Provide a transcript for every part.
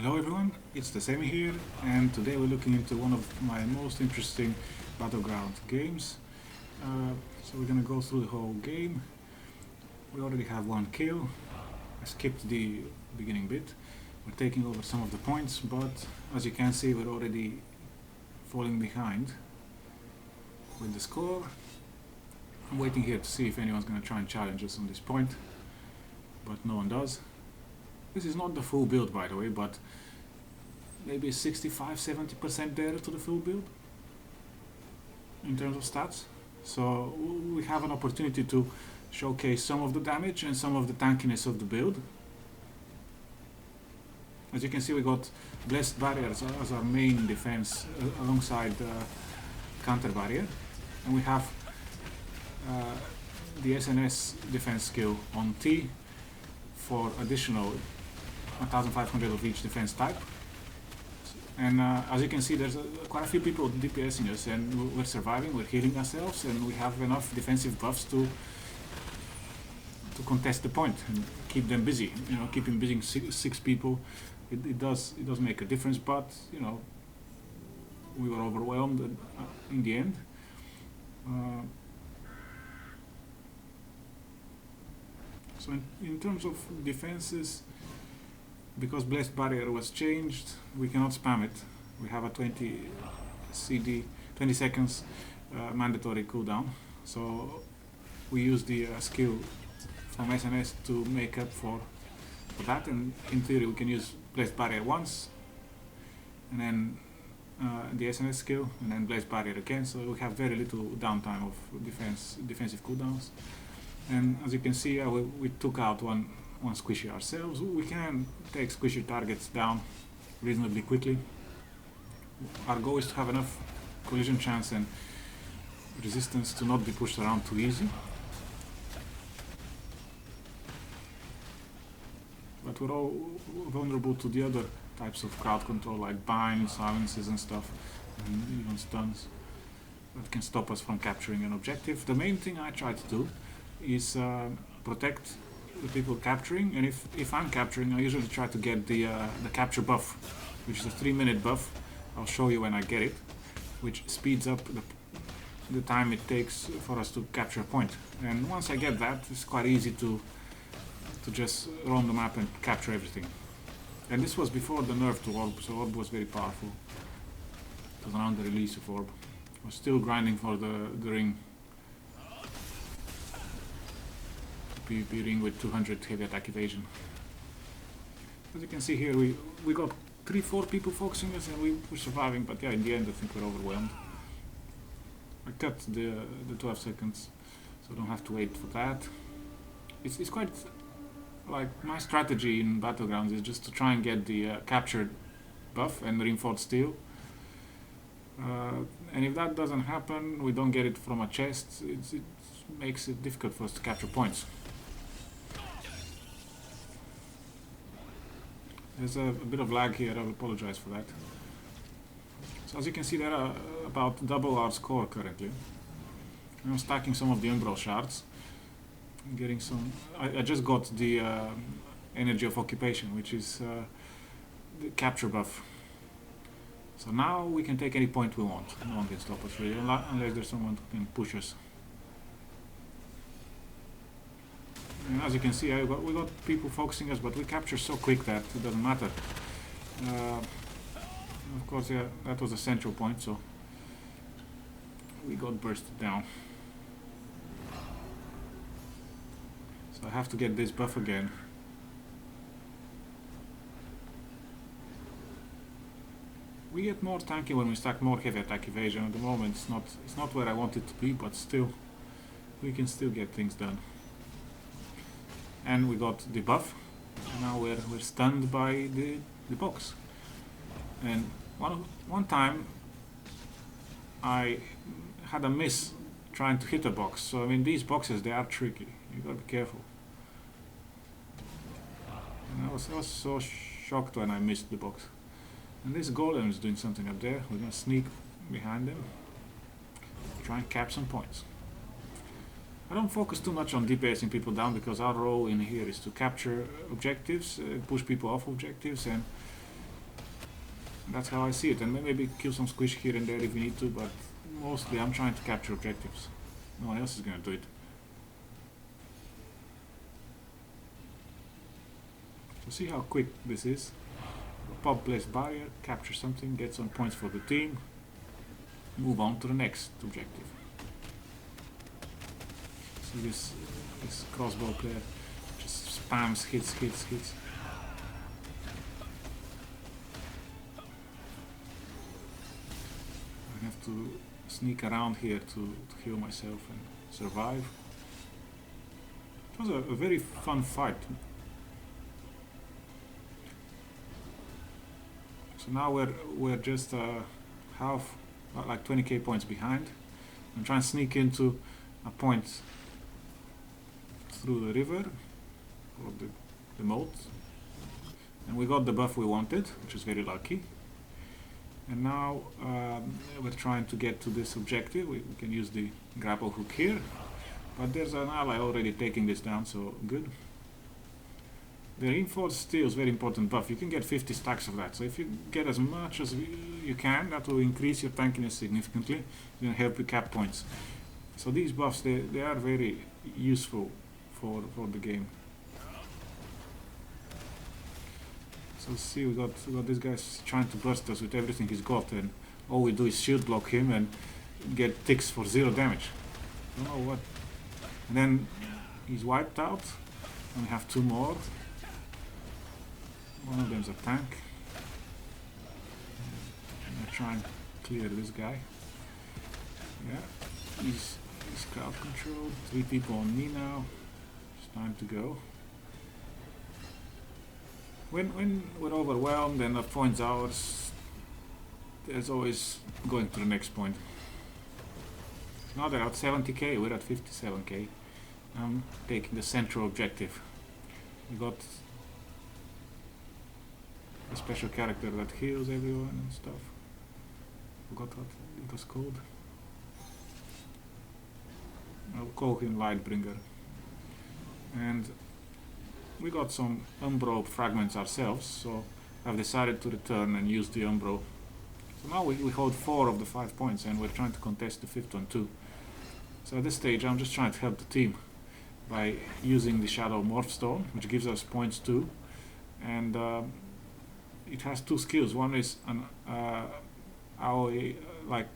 Hello everyone, it's Tasemi here, and today we're looking into one of my most interesting Battleground games. So we're gonna go through the whole game. We already have one kill. I skipped the beginning bit. We're taking over some of the points, but as you can see we're already falling behind with the score. I'm waiting here to see if anyone's gonna try and challenge us on this point, but no one does. This is not the full build, by the way, but maybe 65-70% there to the full build in terms of stats. So we have an opportunity to showcase some of the damage and some of the tankiness of the build. As you can see, we got Blessed Barriers as our main defense alongside Counter Barrier, and we have the SNS defense skill on T for additional 1500 of each defense type. And as you can see, there's quite a few people DPSing us, and we're surviving, we're healing ourselves, and we have enough defensive buffs to contest the point and keep them busy. You know, keeping busy six people, it does make a difference. But you know, we were overwhelmed in the end. So in terms of defenses, because Blessed Barrier was changed, we cannot spam it. We have a 20 seconds mandatory cooldown. So we use the skill from SNS to make up for that. And in theory, we can use Blessed Barrier once, and then the SNS skill, and then Blessed Barrier again. So we have very little downtime of defensive cooldowns. And as you can see, we took out one squishy ourselves. We can take squishy targets down reasonably quickly. Our goal is to have enough collision chance and resistance to not be pushed around too easy. But we're all vulnerable to the other types of crowd control, like binds, silences and stuff, and even stuns that can stop us from capturing an objective. The main thing I try to do is protect the people capturing, and if I'm capturing, I usually try to get the capture buff, which is a 3-minute buff. I'll show you when I get it, which speeds up the time it takes for us to capture a point. And once I get that, it's quite easy to just roam the map and capture everything. And this was before the nerf to Orb, so Orb was very powerful. It was around the release of Orb. I was still grinding for the ring. PvP ring with 200 heavy attack evasion. As you can see here, we got 3-4 people focusing us, and we're surviving, but yeah, in the end I think we're overwhelmed. I cut the 12 seconds, so I don't have to wait for that. It's quite like my strategy in Battlegrounds is just to try and get the captured buff and reinforced steel. And if that doesn't happen, we don't get it from a chest, it makes it difficult for us to capture points. There's a bit of lag here, I'll apologize for that. So as you can see, there are about double our score currently. I'm stacking some of the umbral shards. I'm getting some. I just got the energy of occupation, which is the capture buff. So now we can take any point we want. No one can stop us really, unless there's someone who can push us. And as you can see, we got people focusing us, but we capture so quick that it doesn't matter. Of course, yeah, that was a central point, so we got bursted down. So I have to get this buff again. We get more tanky when we stack more heavy attack evasion. At the moment, it's not where I want it to be, but still, we can still get things done. And we got the buff, and now we're stunned by the box. And one time I had a miss trying to hit a box. So I mean, these boxes, they are tricky. You gotta be careful. And I was so shocked when I missed the box. And this golem is doing something up there. We're gonna sneak behind him, try and cap some points. I don't focus too much on DPSing people down, because our role in here is to capture objectives, push people off objectives, and That's how I see it, and maybe kill some squish here and there if we need to, but mostly I'm trying to capture objectives. No one else is gonna do it. So see how quick this is. Pop place barrier, capture something, get some points for the team, move on to the next objective. So this crossbow player just spams hits. I have to sneak around here to heal myself and survive. It was a very fun fight. So now we're just half, like 20k points behind. I'm trying to sneak into a point through the river, or the moat, and we got the buff we wanted, which is very lucky. And now we're trying to get to this objective. We can use the grapple hook here, but there's an ally already taking this down, so good. The reinforced steel is very important buff. You can get 50 stacks of that, so if you get as much as you can, that will increase your tankiness significantly. It's going to help you cap points. So these buffs, they are very useful for the game. So see, we got this guy trying to burst us with everything he's got, and all we do is shield block him and get ticks for 0 damage. I don't know what. And then he's wiped out, and we have 2 more. One of them's a tank. I'm gonna try and clear this guy. Yeah, he's crowd controlled. 3 people on me now. It's time to go. When we're overwhelmed and the point's ours, there's always going to the next point. Now they're at 70k, we're at 57k. I'm taking the central objective. We got a special character that heals everyone and stuff. Forgot what it was called. I'll call him Lightbringer. And we got some umbral fragments ourselves, so I've decided to return and use the umbral. So now we hold 4 of the 5 points, and we're trying to contest the 5th one too. So at this stage I'm just trying to help the team by using the shadow morphstone, which gives us points too, and it has 2 skills. One is like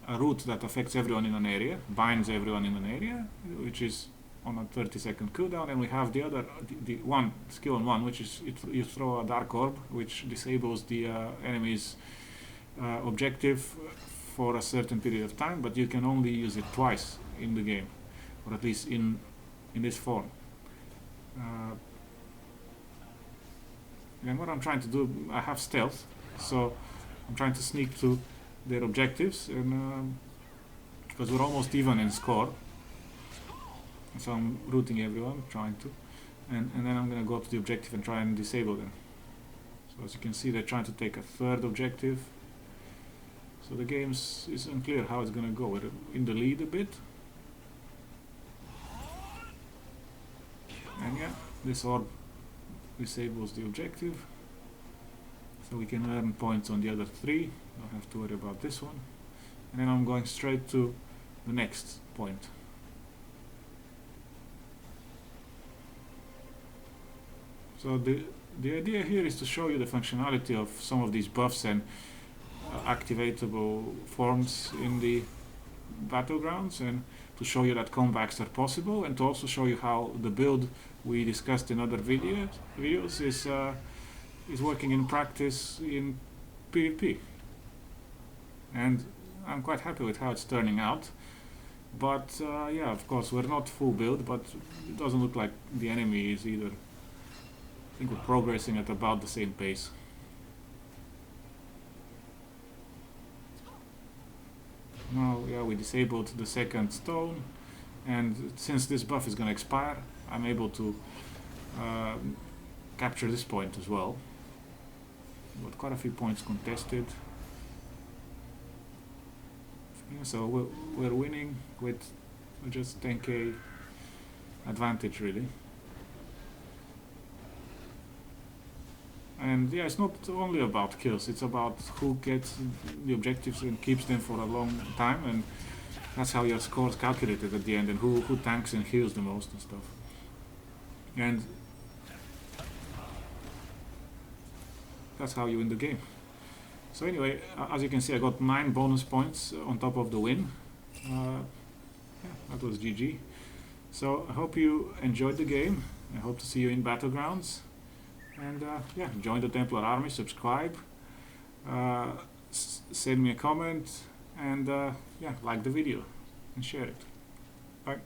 a root that affects everyone in an area, binds everyone in an area, which is on a 30-second cooldown, and we have the other, the one skill on one, which is you throw a dark orb, which disables the enemy's objective for a certain period of time, but you can only use it twice in the game, or at least in this form. And what I'm trying to do, I have stealth, so I'm trying to sneak to their objectives, and because we're almost even in score, so I'm rooting everyone, trying to, and then I'm gonna go to the objective and try and disable them. So as you can see, they're trying to take a 3rd objective. So the game is unclear how it's gonna go. We're in the lead a bit, and yeah, this orb disables the objective, so we can earn points on the other 3. Don't have to worry about this one. And then I'm going straight to the next point. So the idea here is to show you the functionality of some of these buffs and activatable forms in the battlegrounds, and to show you that comebacks are possible, and to also show you how the build we discussed in other videos is working in practice in PvP. And I'm quite happy with how it's turning out. But yeah, of course, we're not full build, but it doesn't look like the enemy is either. I think we're progressing at about the same pace. Now, yeah, we disabled the 2nd stone, and since this buff is going to expire, I'm able to capture this point as well. Got quite a few points contested. Yeah, so we're winning with just 10k advantage, really. And yeah, it's not only about kills, it's about who gets the objectives and keeps them for a long time, and that's how your score is calculated at the end, and who tanks and heals the most and stuff. And that's how you win the game. So anyway, as you can see, I got 9 bonus points on top of the win. Yeah, that was GG. So I hope you enjoyed the game. I hope to see you in Battlegrounds. And yeah, join the Templar army, subscribe, send me a comment, and yeah, like the video and share it. Bye.